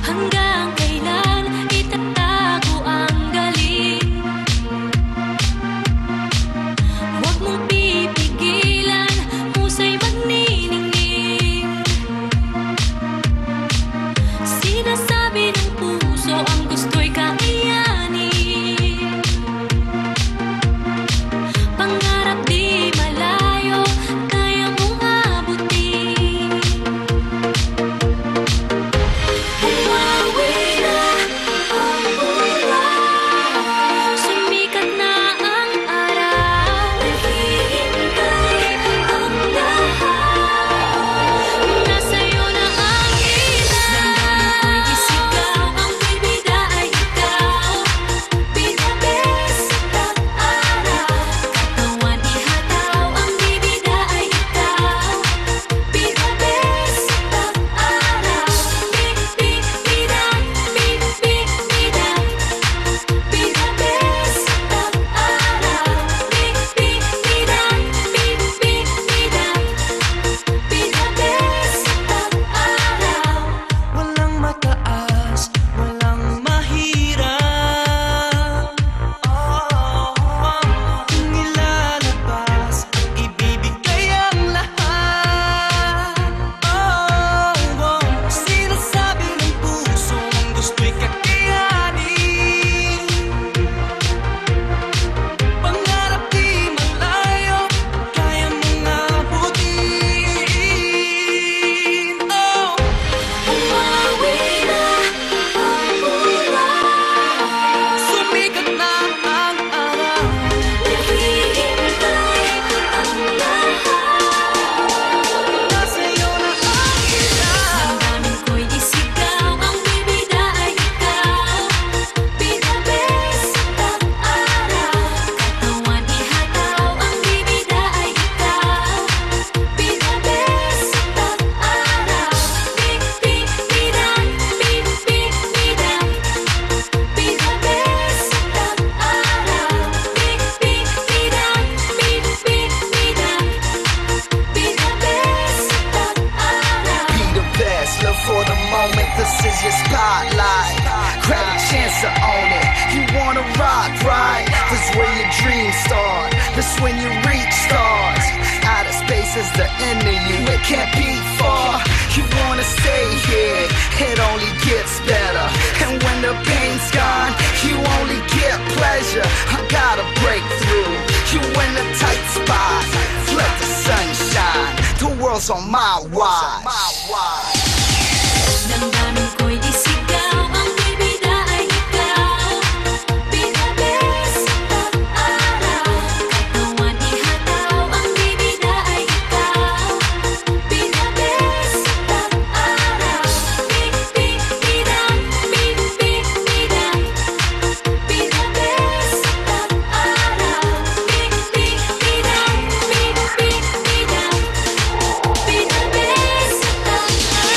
Hanggang kailan itatago ang galing? Huwag mong pipigilan, husay magniningning. Sinasabi ng puso ang gusto'y kakayanin. Pangarap di malayo, kaya mong abutin. Bumawi na ang ulan, sumikat na ang araw. Naghihintay ang lahat, nasa'yo na ang ilan. Damdamin ko'y isigaw, ang bibida ay ikaw. Pinabes at araw, katawan ihataw, ang bibida ay ikaw. Pinabes at araw, bibida, bibida. Pinabes at araw, bibida, bibida. Pinabes at araw. Walang mataas, walang mahirap. Kung ilalabas, ibibigay ang lahat. Sinasabi ng puso ang gusto'y kakayanin. Pangarap di malayo, kaya mong abutin. Bumawi na ang ulan, Sumikat na ang araw. naghihintay ang lahat. Nasa'yo na ang ilan. Damdamin ko'y isigaw, ang bibida ay ikaw. Pinabes at araw, katawan ihataw, ang bibida ay ikaw. Pinabes at araw, bibida, bibida. Pinabes at araw, bibida, bibida. Pinabes at araw. Be the best, live for the moment, this is your spotlight. Grab a chance to own it, you wanna rock, right? This is where your dreams start, this is when you reach stars. Outer space is the end of you, it can't be far. You wanna stay here, it only gets better. And when the pain's gone, you only get pleasure. I gotta break through, you in a tight spot. Let the sun shine, the world's on my watch. Damdamin ko'y isigaw, ang bibida ay ikaw. Pinabes at araw, katawan ihataw, ang bibida ay ikaw. Pinabes at araw, bibida, bibida. Pinabes at araw, bibida, bibida. Pinabes at araw.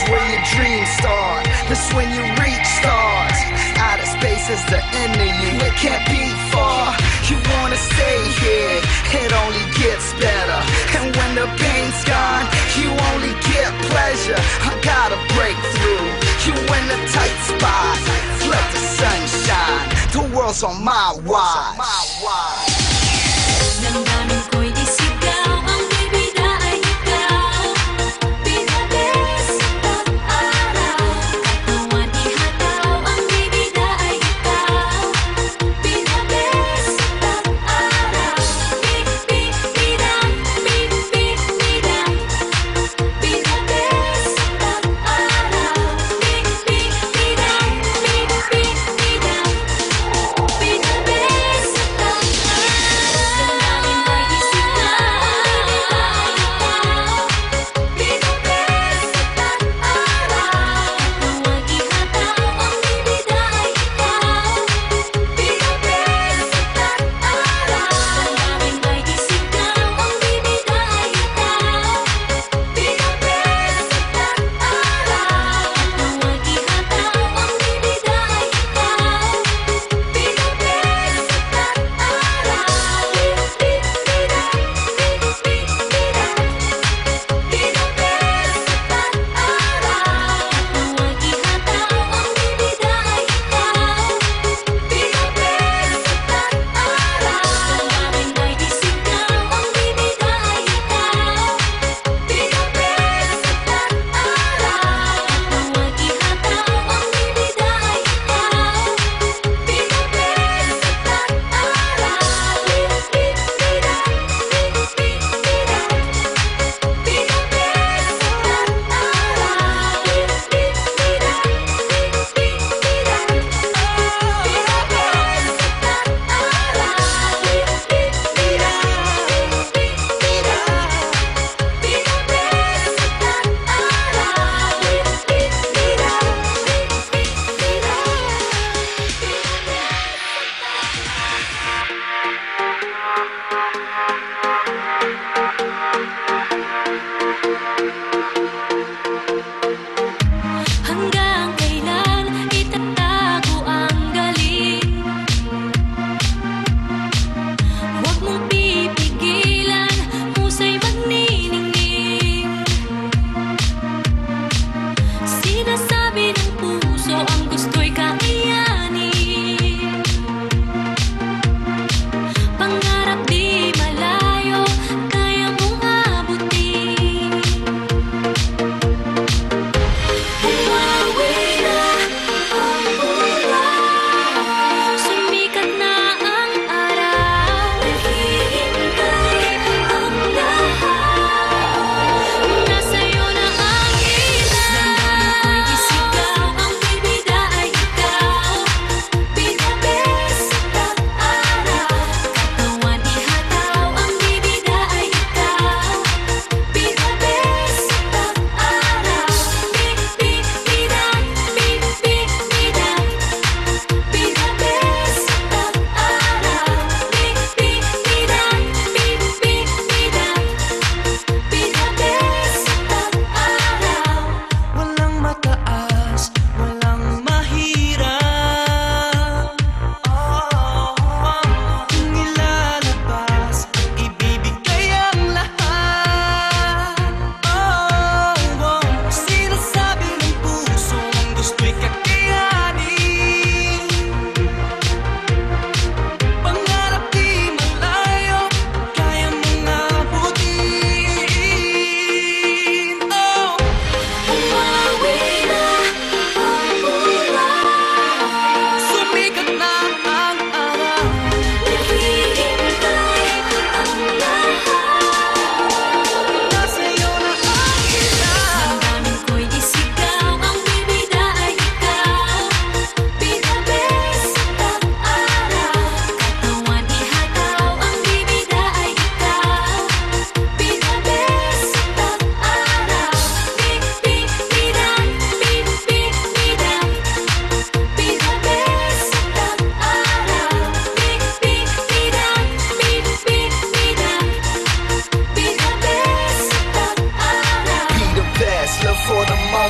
That's where your dreams start. That's when you reach stars. Outer space is the end of you. It can't be far. You wanna stay here. It only gets better. And when the pain's gone, you only get pleasure. I gotta break through. You in the tight spot. Let the sun shine. The world's on my watch. Damdamin ko'y isigaw, ang bibida ay ikaw. Pinabes pag-araw, katawan ihataw, ang bibida ay ikaw. Pinabes pag-araw, bibidang, bibidang. Pinabes pag-araw, bibidang, bibidang. Pinabes pag-araw.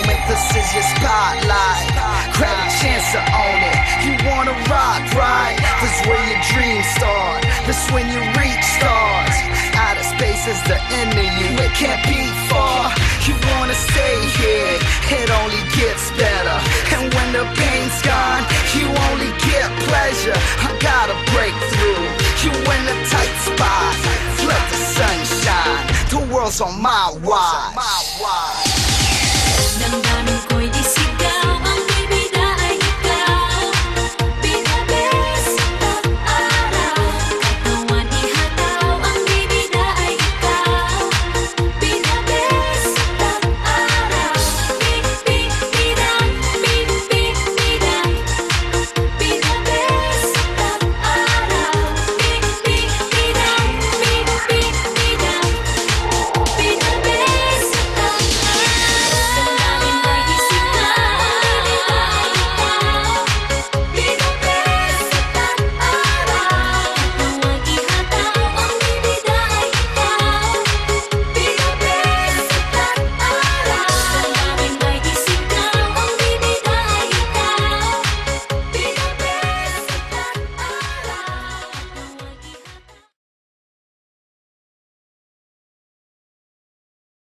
moment, this is your spotlight. Grab a chance to own it. You wanna rock, right? This is where your dreams start. This is when you reach stars. Outer space is the end of you, it can't be far. You wanna stay here, it only gets better. And when the pain's gone, you only get pleasure. I gotta break through. You in a tight spot, let the sun shine. The world's on my watch.